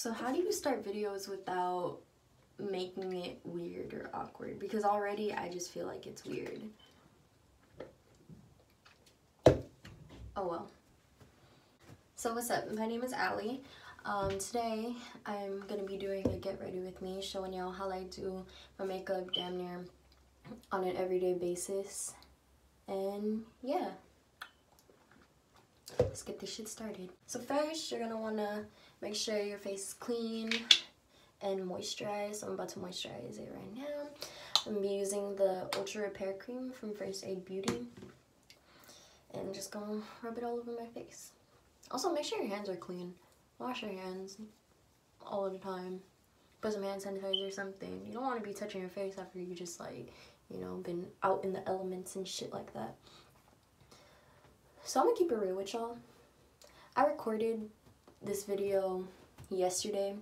So how do you start videos without making it weird or awkward? Because already I just feel like it's weird. Oh well. So what's up? My name is Allie. Today I'm gonna be doing a get ready with me, showing y'all how I do my makeup damn near on an everyday basis. And yeah, let's get this shit started. So first, you're gonna wanna make sure your face is clean and moisturized. So I'm about to moisturize it right now. I'm gonna be using the Ultra Repair Cream from First Aid Beauty. And I'm just gonna rub it all over my face. Also, make sure your hands are clean. Wash your hands all the time. Put some hand sanitizer or something. You don't want to be touching your face after you just, like, you know, been out in the elements and shit like that. So I'm gonna keep it real with y'all. I recorded this video yesterday,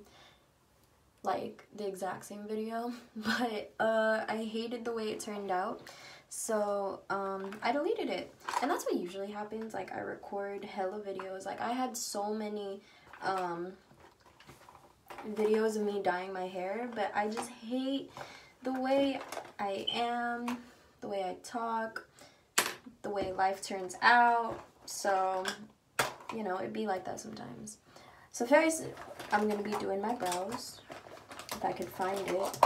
like the exact same video, but I hated the way it turned out. So I deleted it, and that's what usually happens. Like, I record hella videos. Like, I had so many videos of me dyeing my hair, but I just hate the way I am, the way I talk, the way life turns out. So, you know, it'd be like that sometimes. So first, I'm gonna be doing my brows, if I could find it.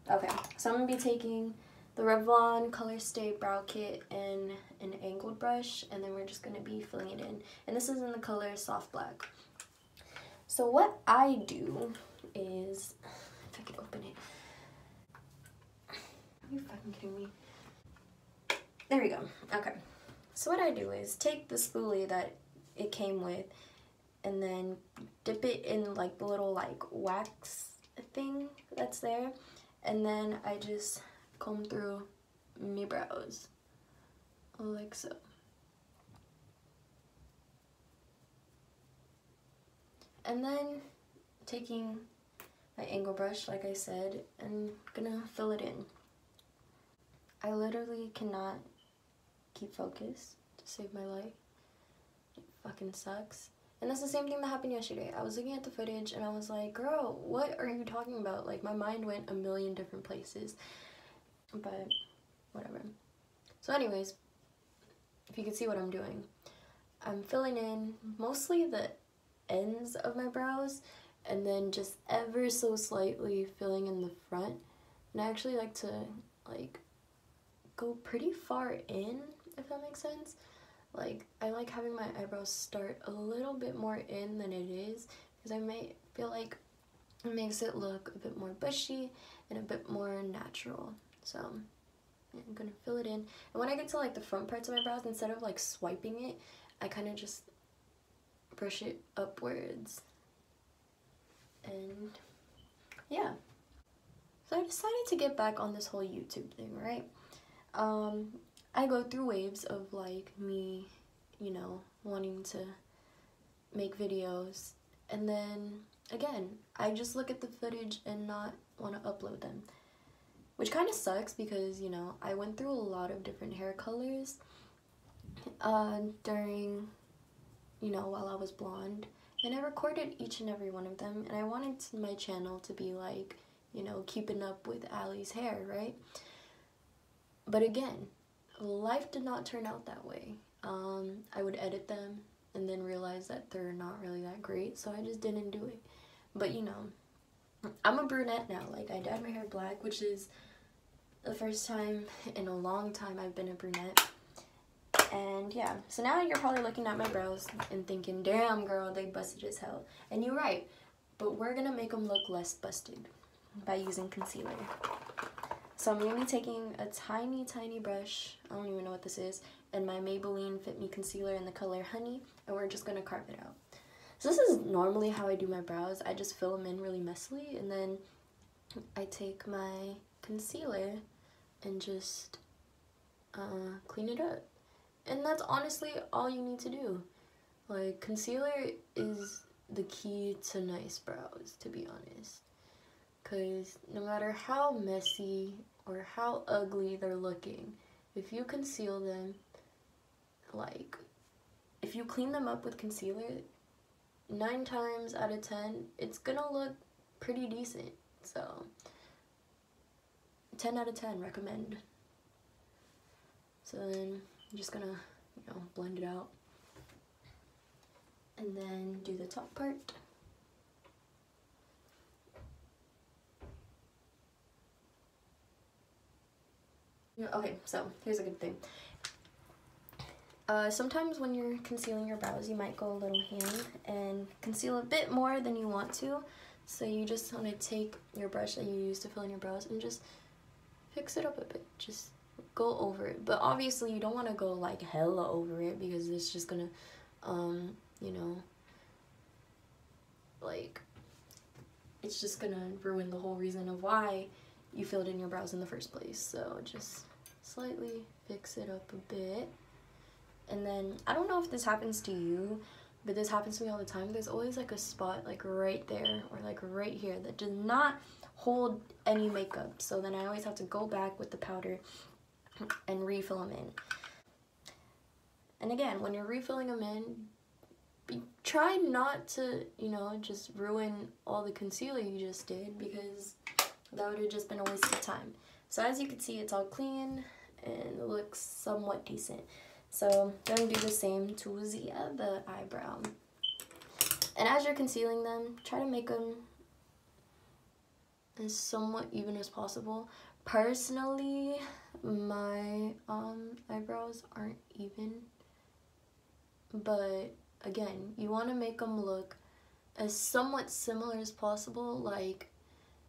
Okay, so I'm gonna be taking the Revlon Color Stay Brow Kit and an angled brush, and then we're just going to be filling it in. And this is in the color Soft Black. So what I do is, if I can open it. Are you fucking kidding me? There we go. Okay. So what I do is take the spoolie that it came with and then dip it in like the little like wax thing that's there. And then I just comb through my brows like so. And then taking my angle brush, like I said, and gonna fill it in. I literally cannot keep focused to save my life. It fucking sucks. And that's the same thing that happened yesterday. I was looking at the footage and I was like, girl, what are you talking about? Like, my mind went a million different places. But whatever. So anyways, if you can see what I'm doing, I'm filling in mostly the ends of my brows and then just ever so slightly filling in the front. And I actually like to like go pretty far in, if that makes sense. Like, I like having my eyebrows start a little bit more in than it is, because I may feel like it makes it look a bit more bushy and a bit more natural. So I'm gonna fill it in, and when I get to like the front parts of my brows, instead of like swiping it, I kind of just brush it upwards. And yeah, so I decided to get back on this whole YouTube thing, right? I go through waves of like me, you know, wanting to make videos, and then again I just look at the footage and not want to upload them. Which kind of sucks because, you know, I went through a lot of different hair colors during, you know, while I was blonde. And I recorded each and every one of them. And I wanted my channel to be like, you know, keeping up with Allie's hair, right? But again, life did not turn out that way. I would edit them and then realize that they're not really that great. So I just didn't do it. But, you know, I'm a brunette now. Like, I dyed my hair black, which is the first time in a long time I've been a brunette. And yeah, so now you're probably looking at my brows and thinking, damn girl, they busted as hell. And you're right, but we're gonna make them look less busted by using concealer. So I'm gonna be taking a tiny brush, I don't even know what this is, and my Maybelline Fit Me concealer in the color Honey, and we're just gonna carve it out. So this is normally how I do my brows. I just fill them in really messily, and then I take my concealer and just clean it up. And that's honestly all you need to do. Like, concealer is the key to nice brows, to be honest. Because no matter how messy or how ugly they're looking, if you conceal them, like, if you clean them up with concealer, 9 times out of 10, it's gonna look pretty decent. So 10 out of 10, recommend. So then I'm just gonna, blend it out. And then do the top part. Okay, so here's a good thing. Sometimes when you're concealing your brows, you might go a little hand and conceal a bit more than you want to. So you just want to take your brush that you use to fill in your brows and just fix it up a bit. Just go over it. But obviously you don't want to go like hella over it, because it's just gonna, it's just gonna ruin the whole reason of why you filled in your brows in the first place. So just slightly fix it up a bit. And then, I don't know if this happens to you, but this happens to me all the time. There's always like a spot like right there or like right here that does not hold any makeup. So then I always have to go back with the powder and refill them in. And again, when you're refilling them in, try not to, just ruin all the concealer you just did, because that would have just been a waste of time. So as you can see, it's all clean and it looks somewhat decent. So I'm going to do the same to the other eyebrow. And as you're concealing them, try to make them as somewhat even as possible. Personally, my eyebrows aren't even. But again, you want to make them look as somewhat similar as possible. Like,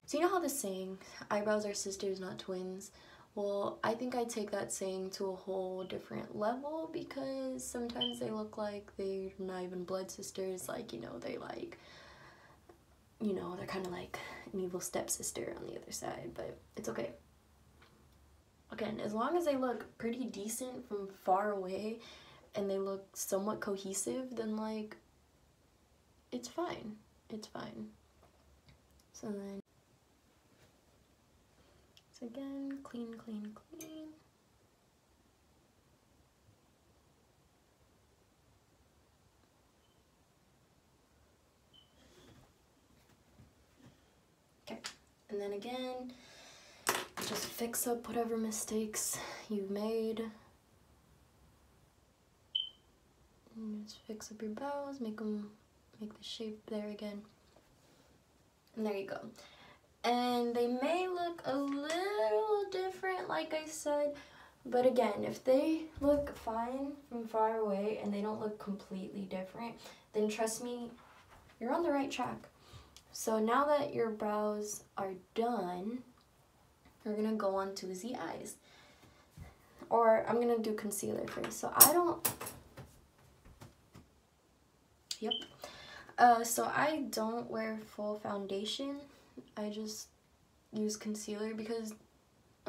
so you know how the saying, eyebrows are sisters, not twins? Well, I think I take that saying to a whole different level, because sometimes they look like they're not even blood sisters. Like, they like, they're kind of like an evil stepsister on the other side, but it's okay. Again, as long as they look pretty decent from far away and they look somewhat cohesive, then like, it's fine. It's fine. So then, again, clean, clean, clean. Okay, and then again, just fix up whatever mistakes you've made. And just fix up your brows, make the shape there again. And there you go. And they may look a little different, like I said, but again, if they look fine from far away and they don't look completely different, then trust me, you're on the right track. So now that your brows are done, we're gonna go on to the eyes. Or I'm gonna do concealer first. So so I don't wear full foundation. I just use concealer because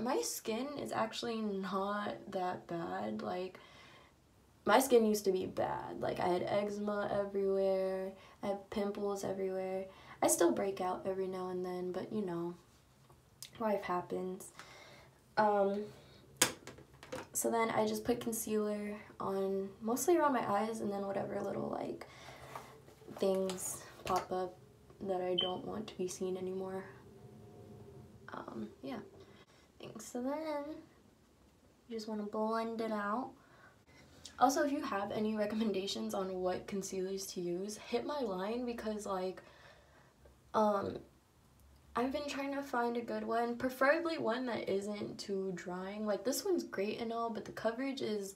my skin is actually not that bad. Like, my skin used to be bad. Like, I had eczema everywhere, I had pimples everywhere. I still break out every now and then, but life happens. So then I just put concealer on mostly around my eyes, and then whatever little like things pop up that I don't want to be seen anymore. Yeah. So then you just want to blend it out. Also, if you have any recommendations on what concealers to use, hit my line, because like I've been trying to find a good one, preferably one that isn't too drying. Like, this one's great and all, but the coverage is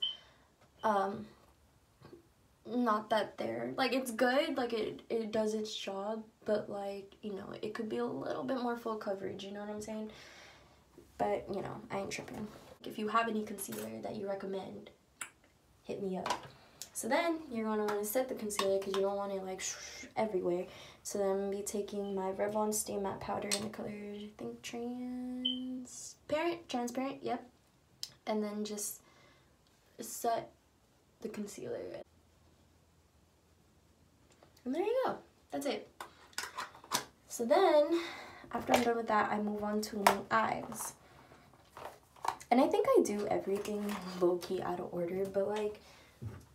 not that there. Like, it's good, like it does its job, but like, it could be a little bit more full coverage, you know what I'm saying? But I ain't tripping. If you have any concealer that you recommend, hit me up. So then you're gonna want to set the concealer, because you don't want it like everywhere. So then I'm gonna be taking my Revlon Stay Matte powder in the color, I think transparent, yep. And then just set the concealer. And there you go, that's it. So then, after I'm done with that, I move on to my eyes. And I think I do everything low-key out of order, but like,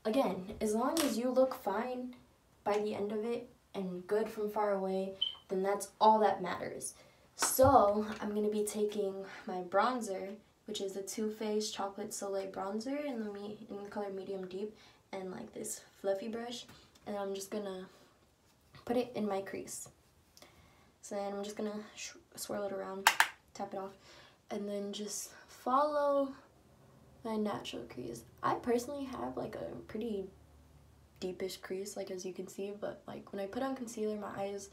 again, as long as you look fine by the end of it, and good from far away, then that's all that matters. So I'm going to be taking my bronzer, which is the Too Faced Chocolate Soleil Bronzer in the color Medium Deep, and like this fluffy brush, and I'm just going to put it in my crease. So then I'm just going to swirl it around, tap it off, and then just follow my natural crease. I personally have like a pretty deepish crease, like as you can see, but like when I put on concealer, my eyes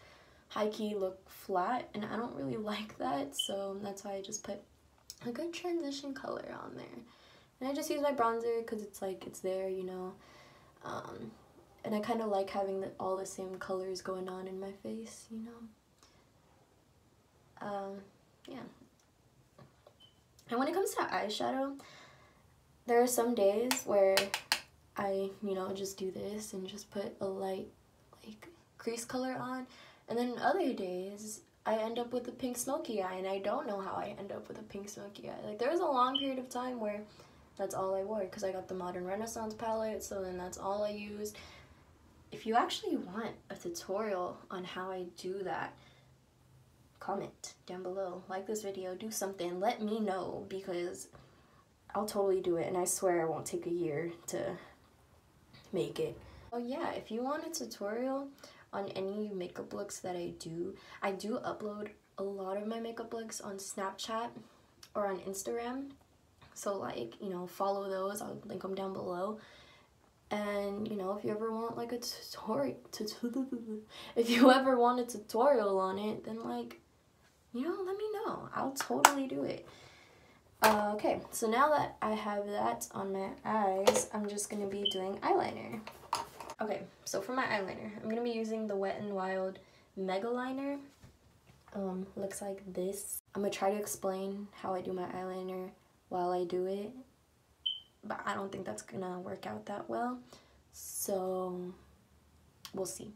high-key look flat, and I don't really like that, so that's why I just put a good transition color on there. And I just use my bronzer because it's like, it's there, you know, and I kind of like having all the same colors going on in my face, you know. Yeah. And when it comes to eyeshadow, there are some days where I, you know, just do this and just put a light, like, crease color on. And then other days, I end up with a pink smoky eye, and I don't know how I end up with a pink smoky eye. Like, there was a long period of time where that's all I wore, because I got the Modern Renaissance palette, so then that's all I used. If you actually want a tutorial on how I do that, comment down below, like this video, do something, let me know, because I'll totally do it, and I swear it won't take a year to make it. Oh yeah, if you want a tutorial on any makeup looks that I do upload a lot of my makeup looks on Snapchat or on Instagram, so like, you know, follow those, I'll link them down below. And you know, if you ever want like a tutorial, if you ever want a tutorial on it, then like, you know, let me know, I'll totally do it. Okay, so now that I have that on my eyes, I'm just going to be doing eyeliner. Okay, so for my eyeliner, I'm going to be using the Wet n Wild Mega Liner. Looks like this. I'm going to try to explain how I do my eyeliner while I do it, but I don't think that's going to work out that well, so we'll see.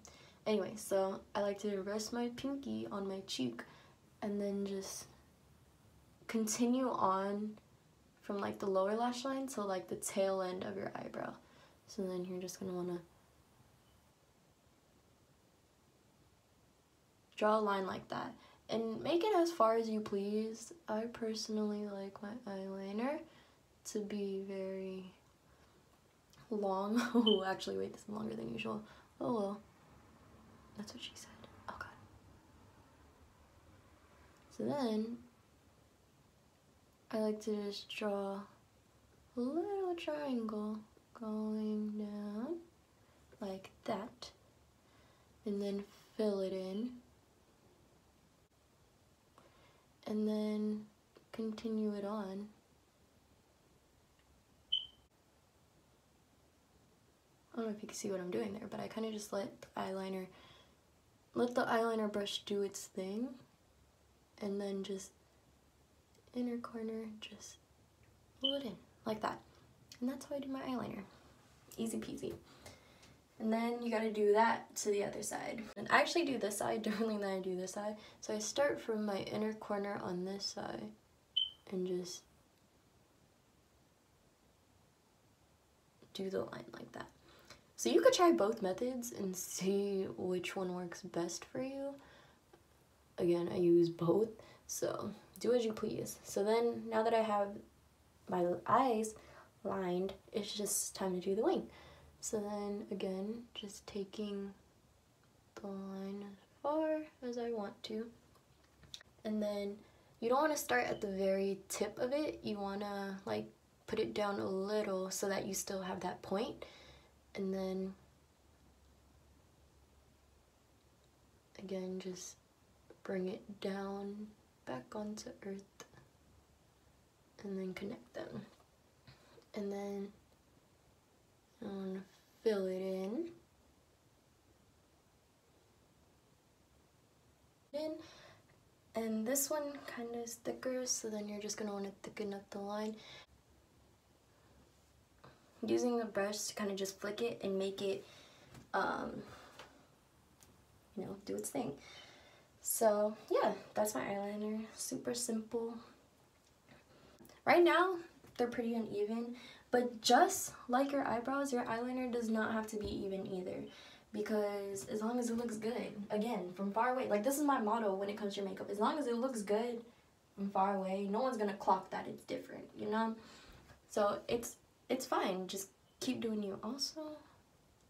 Anyway, so I like to rest my pinky on my cheek and then just continue on from like the lower lash line to like the tail end of your eyebrow. So then you're just gonna wanna draw a line like that and make it as far as you please. I personally like my eyeliner to be very long. Oh, actually, wait, this is longer than usual. Oh well, that's what she said. Oh god. So then I like to just draw a little triangle going down like that, and then fill it in, and then continue it on. I don't know if you can see what I'm doing there, but I kind of just let the eyeliner brush do its thing, and then just inner corner, just pull it in like that. And that's how I do my eyeliner. Easy peasy. And then you gotta do that to the other side. And I actually do this side differently than I do this side. So I start from my inner corner on this side and just do the line like that. So you could try both methods and see which one works best for you. Again, I use both, so do as you please. So then, now that I have my eyes lined, it's just time to do the wing. So then, again, just taking the line as far as I want to. And then, you don't want to start at the very tip of it. You want to, like, put it down a little so that you still have that point. And then, again, just bring it down back onto earth and then connect them. And then I want to fill it in. And this one kind of is thicker, so then you're just going to want to thicken up the line. Using the brush to kind of just flick it and make it, you know, do its thing. So yeah, that's my eyeliner. Super simple. Right now, they're pretty uneven, but just like your eyebrows, your eyeliner does not have to be even either, because as long as it looks good, again, from far away, like this is my motto when it comes to makeup, as long as it looks good from far away, no one's gonna clock that it's different, you know? So it's fine, just keep doing you. Also,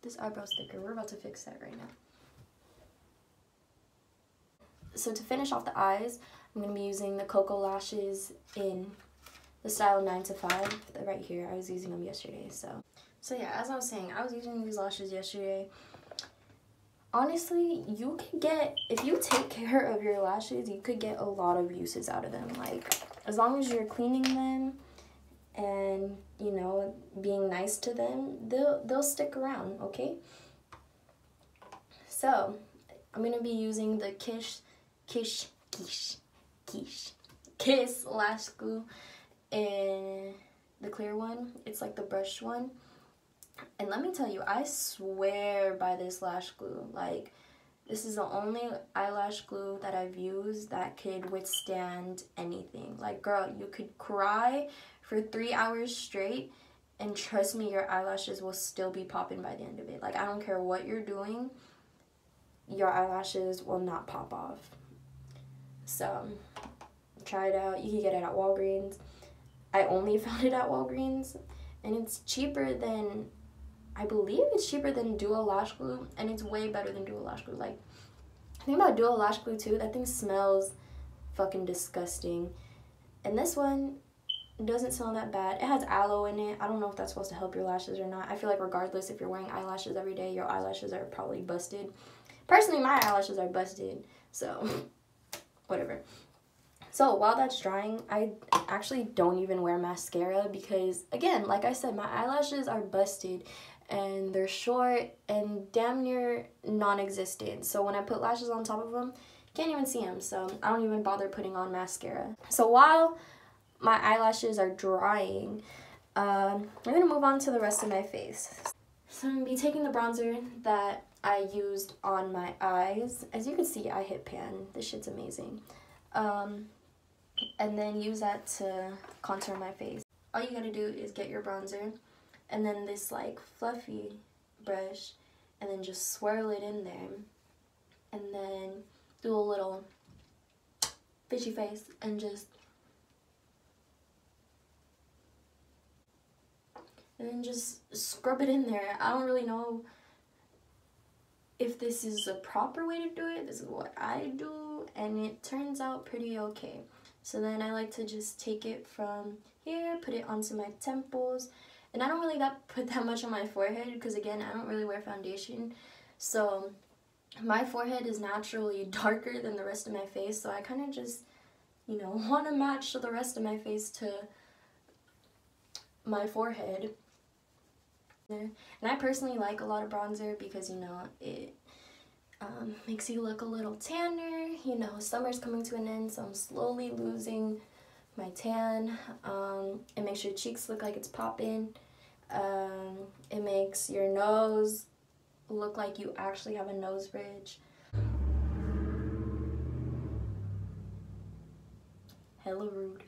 this eyebrow sticker, we're about to fix that right now. So to finish off the eyes, I'm gonna be using the Cocoa Lashes in the style 9 to 5, right here. I was using them yesterday, so yeah, as I was saying, I was using these lashes yesterday. Honestly, you could get, if you take care of your lashes, you could get a lot of uses out of them. Like, as long as you're cleaning them and, you know, being nice to them, they'll stick around, okay? So, I'm going to be using the Kiss Lash Glue in the clear one. It's like the brushed one. And let me tell you, I swear by this lash glue. Like, this is the only eyelash glue that I've used that could withstand anything. Like, girl, you could cry for 3 hours straight, and trust me, your eyelashes will still be popping by the end of it. Like, I don't care what you're doing, your eyelashes will not pop off. So, try it out. You can get it at Walgreens. I only found it at Walgreens, and it's cheaper than, I believe it's cheaper than Duo Lash Glue, and it's way better than Duo Lash Glue. Like, the thing about Duo Lash Glue too, that thing smells fucking disgusting. And this one doesn't smell that bad. It has aloe in it. I don't know if that's supposed to help your lashes or not. I feel like regardless, if you're wearing eyelashes every day, your eyelashes are probably busted. Personally, my eyelashes are busted, so whatever. So while that's drying, I actually don't even wear mascara because, again, like I said, my eyelashes are busted and they're short and damn near non-existent. So when I put lashes on top of them, can't even see them. So I don't even bother putting on mascara. So while my eyelashes are drying, I'm going to move on to the rest of my face. So I'm going to be taking the bronzer that I used on my eyes. As you can see, I hit pan. This shit's amazing. And then use that to contour my face. All you gotta do is get your bronzer and then this like fluffy brush and then just swirl it in there and then do a little fishy face and just scrub it in there. I don't really know if this is a proper way to do it. This is what I do and it turns out pretty okay. So then I like to just take it from here, put it onto my temples. And I don't really put that much on my forehead because, again, I don't really wear foundation. So my forehead is naturally darker than the rest of my face. So I kind of just, you know, want to match the rest of my face to my forehead. And I personally like a lot of bronzer because, you know, it makes you look a little tanner. You know, summer's coming to an end, so I'm slowly losing my tan. It makes your cheeks look like it's popping. It makes your nose look like you actually have a nose bridge. Hella rude.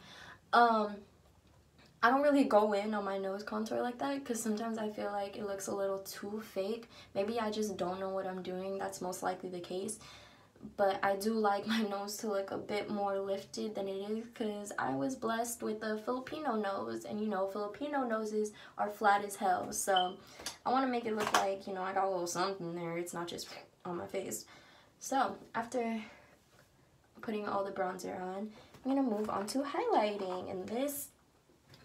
I don't really go in on my nose contour like that because sometimes I feel like it looks a little too fake. Maybe I just don't know what I'm doing. That's most likely the case. But I do like my nose to look a bit more lifted than it is because I was blessed with a Filipino nose. And, you know, Filipino noses are flat as hell. So I want to make it look like, you know, I got a little something there. It's not just on my face. So after putting all the bronzer on, I'm going to move on to highlighting. And this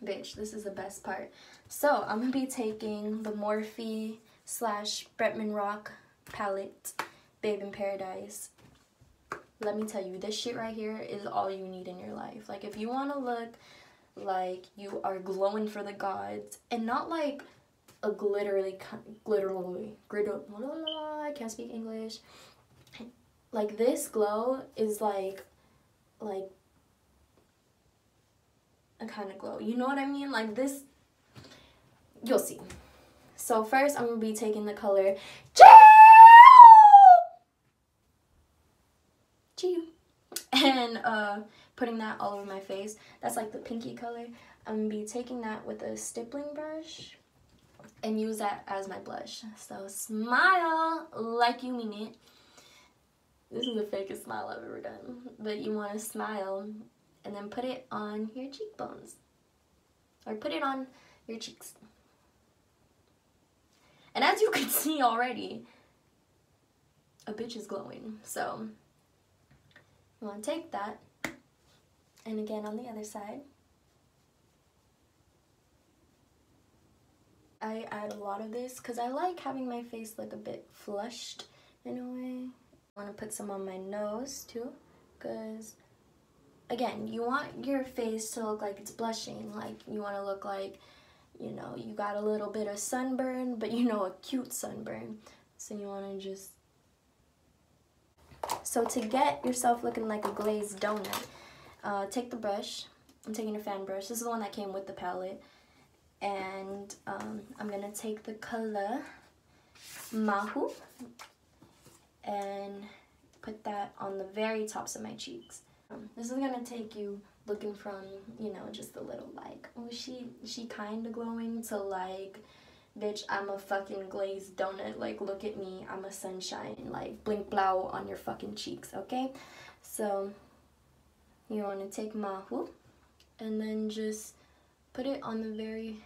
is the best part. So I'm gonna be taking the Morphe / Bretman Rock palette, Babe in Paradise. Let me tell you, this shit right here is all you need in your life. Like, if you want to look like you are glowing for the gods, and not like a glitterly, I can't speak English. Like, this glow is like a kind of glow, you know what I mean? Like this, you'll see. So first I'm gonna be taking the color Chill and putting that all over my face. That's like the pinky color. I'm gonna be taking that with a stippling brush and use that as my blush. So smile like you mean it. This is the fakest smile I've ever done. But you want to smile and then put it on your cheekbones. Or put it on your cheeks. And as you can see already, a bitch is glowing. So you want to take that, and again on the other side. I add a lot of this because I like having my face look a bit flushed in a way. I want to put some on my nose too, because again, you want your face to look like it's blushing. Like, you want to look like, you know, you got a little bit of sunburn, but you know, a cute sunburn. So you want to just... So to get yourself looking like a glazed donut, take the brush. I'm taking a fan brush. This is the one that came with the palette. And I'm going to take the color Mahu and put that on the very tops of my cheeks. This is going to take you looking from, you know, just a little like, oh, she kind of glowing, to like, bitch, I'm a fucking glazed donut. Like, look at me, I'm a sunshine. Like, blink blow on your fucking cheeks, okay? So you want to take Mahu and then just put it on the very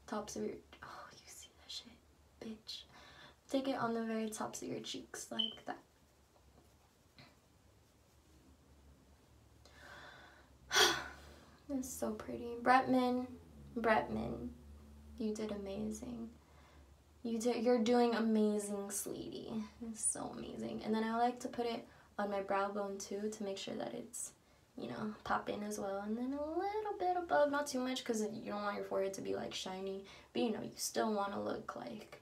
tops of your... Oh, you see that shit, bitch. Take it on the very tops of your cheeks, like that. It's so pretty. Bretman, you did amazing. You're doing amazing, sweetie. It's so amazing. And then I like to put it on my brow bone too, to make sure that it's, you know, pop in as well. And then a little bit above, not too much, because you don't want your forehead to be like shiny, but you know, you still want to look like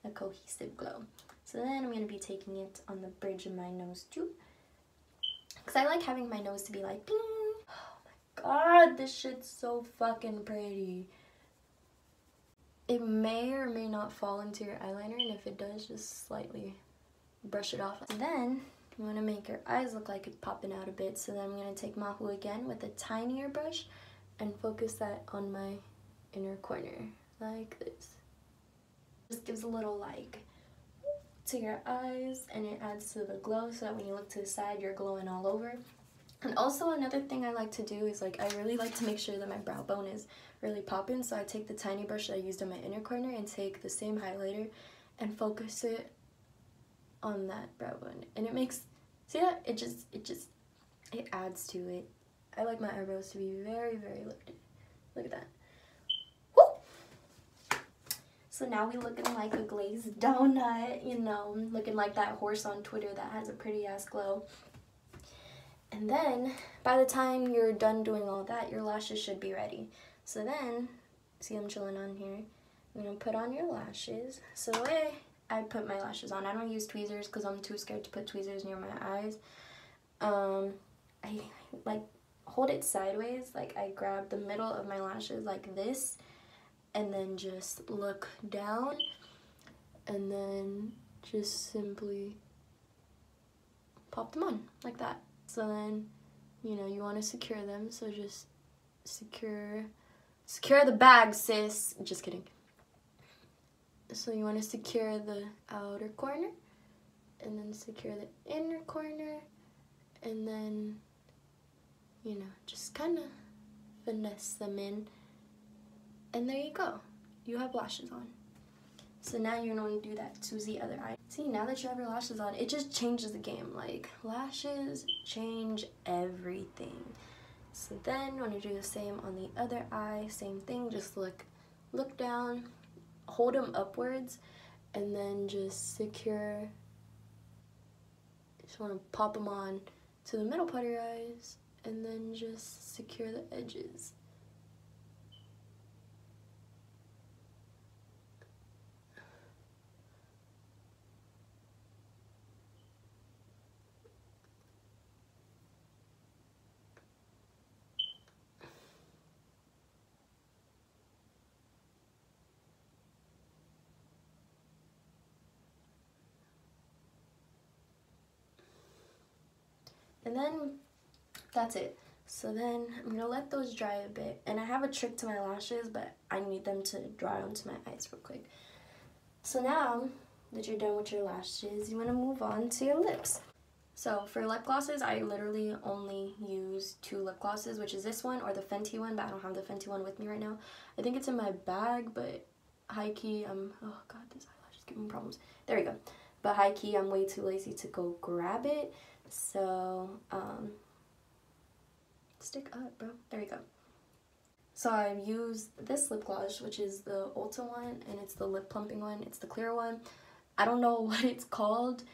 a cohesive glow. So then I'm going to be taking it on the bridge of my nose too, because I like having my nose to be like, ping. Oh my god, this shit's so fucking pretty. It may or may not fall into your eyeliner, and if it does, just slightly brush it off. And then you want to make your eyes look like it's popping out a bit, so then I'm going to take Mahu again with a tinier brush and focus that on my inner corner, like this. Just gives a little like to your eyes, and it adds to the glow, so that when you look to the side, you're glowing all over. And also another thing I like to do is, like, I really like to make sure that my brow bone is really popping, so I take the tiny brush that I used on my inner corner and take the same highlighter and focus it on that brow bone. And it makes, see that? It adds to it. I like my eyebrows to be very, very lifted. Look at that. Woo! So now we looking like a glazed donut, you know, looking like that horse on Twitter that has a pretty ass glow. And then, by the time you're done doing all that, your lashes should be ready. So then, see I'm chilling on here, I'm going to put on your lashes. So the way I put my lashes on, I don't use tweezers because I'm too scared to put tweezers near my eyes. I like hold it sideways, like I grab the middle of my lashes like this, and then just look down, and then just simply pop them on, like that. So then, you know, you want to secure them, so just secure the bag, sis. Just kidding. So you want to secure the outer corner, and then secure the inner corner, and then, you know, just kind of finesse them in, and there you go. You have lashes on. So now you want to do that to the other eye. See, now that you have your lashes on, it just changes the game. Like, lashes change everything. So then you want to do the same on the other eye. Same thing, just look down, hold them upwards, and then just secure. Just want to pop them on to the middle part of your eyes, and then just secure the edges. And then that's it. So then I'm gonna let those dry a bit. And I have a trick to my lashes, but I need them to dry onto my eyes real quick. So now that you're done with your lashes, you wanna move on to your lips. So for lip glosses, I literally only use 2 lip glosses, which is this one or the Fenty one, but I don't have the Fenty one with me right now. I think it's in my bag, but high key, oh god, this eyelash is giving me problems. There we go. But high key, I'm way too lazy to go grab it. So, stick up, bro. There you go. So I used this lip gloss, which is the Ulta one, and it's the lip plumping one. It's the clear one. I don't know what it's called.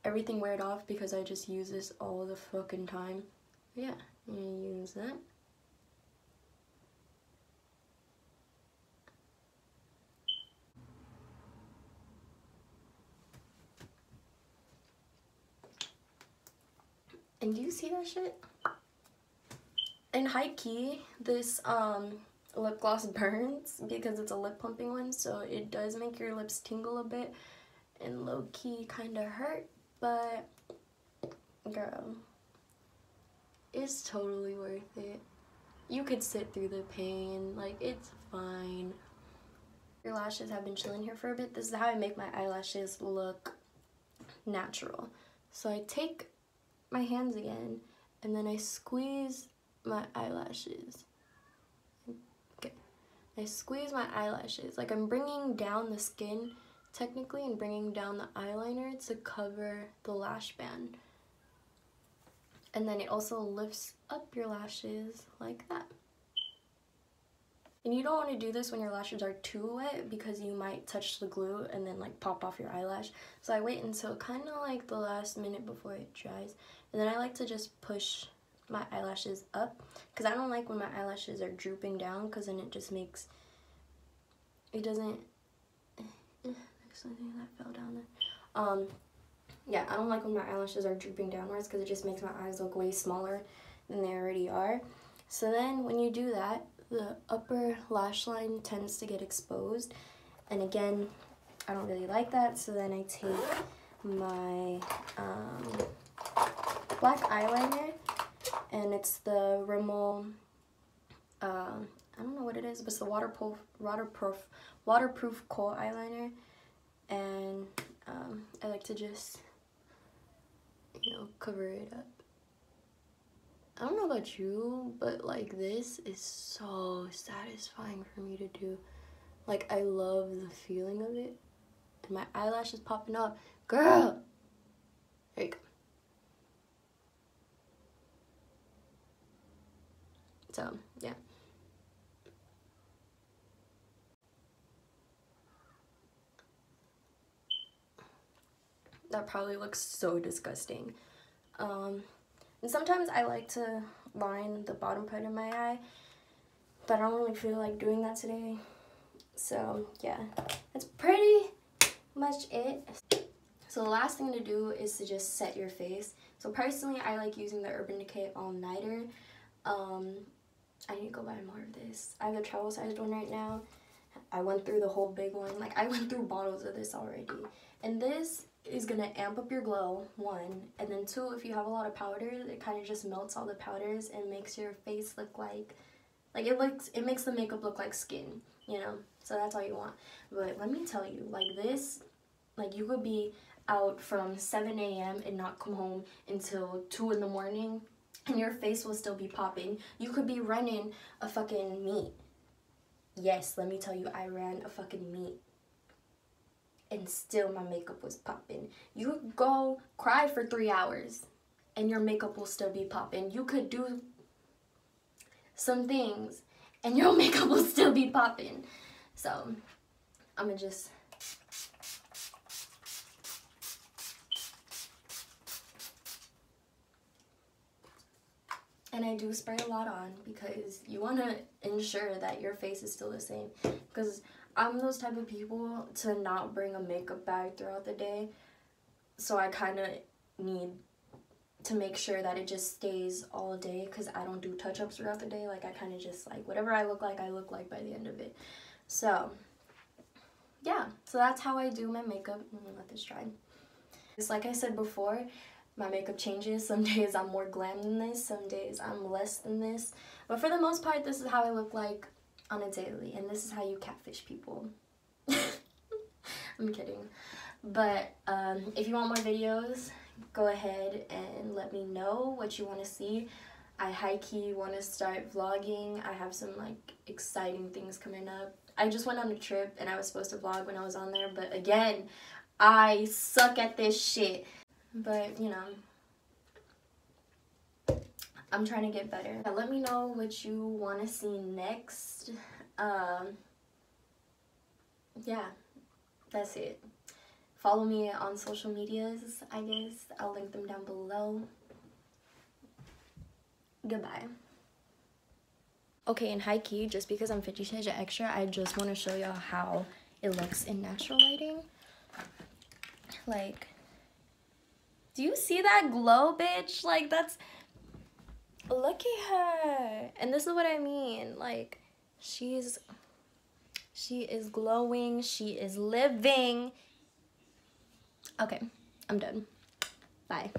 Everything wear it off because I just use this all the fucking time. Yeah, I'm gonna use that. And do you see that shit? And high key, this lip gloss burns because it's a lip plumping one, so it does make your lips tingle a bit and low key kind of hurt, but girl, it's totally worth it. You could sit through the pain, like it's fine. Your lashes have been chilling here for a bit. This is how I make my eyelashes look natural. So I take my hands again and then I squeeze my eyelashes. Okay, I squeeze my eyelashes like I'm bringing down the skin technically and bringing down the eyeliner to cover the lash band, and then it also lifts up your lashes like that. And you don't want to do this when your lashes are too wet because you might touch the glue and then like pop off your eyelash. So I wait until kind of like the last minute before it dries, and then I like to just push my eyelashes up because I don't like when my eyelashes are drooping down because then it just makes it doesn't there's something that fell down there. Yeah, I don't like when my eyelashes are drooping downwards because it just makes my eyes look way smaller than they already are. So then when you do that, the upper lash line tends to get exposed, and again, I don't really like that. So then I take my black eyeliner, and it's the Rimmel, I don't know what it is, but it's the waterproof kohl eyeliner, and I like to just, you know, cover it up. I don't know about you, but like this is so satisfying for me to do. Like I love the feeling of it. And my eyelash is popping up. Girl! There you go. So, yeah. That probably looks so disgusting. And sometimes I like to line the bottom part of my eye, but I don't really feel like doing that today. So yeah, that's pretty much it. So the last thing to do is to just set your face. So personally, I like using the Urban Decay All Nighter. I need to go buy more of this. I have the travel sized one right now. I went through the whole big one. Like I went through bottles of this already. And this is gonna amp up your glow, 1, and then 2, if you have a lot of powders, it kind of just melts all the powders and makes your face look like it makes the makeup look like skin, you know. So that's all you want. But let me tell you, like this, like you could be out from 7 a.m. and not come home until 2 in the morning, and your face will still be popping. You could be running a fucking meet. Yes, let me tell you, I ran a fucking meet, and still my makeup was popping. You could go cry for 3 hours and your makeup will still be popping. You could do some things and your makeup will still be popping. So I'm gonna just and I do spray a lot on because you want to ensure that your face is still the same, because I'm those type of people to not bring a makeup bag throughout the day, so I kind of need to make sure that it just stays all day because I don't do touch-ups throughout the day. Like I kind of just like whatever I look like by the end of it. So yeah, so that's how I do my makeup. I'm gonna let this dry. Just like I said before, my makeup changes. Some days I'm more glam than this, some days I'm less than this. But for the most part, this is how I look like on a daily, and this is how you catfish people. I'm kidding. But if you want more videos, go ahead and let me know what you want to see. I high-key want to start vlogging. I have some like exciting things coming up. I just went on a trip and I was supposed to vlog when I was on there, but again, I suck at this shit. But you know, I'm trying to get better. Let me know what you want to see next. Yeah, that's it. Follow me on social medias, I guess. I'll link them down below. Goodbye. Okay, in high key, just because I'm 50 Shades of Extra, I just want to show y'all how it looks in natural lighting. Like, do you see that glow, bitch? Like, that's... Look at her. And this is what I mean. Like, she is glowing. She is living. Okay, I'm done. Bye.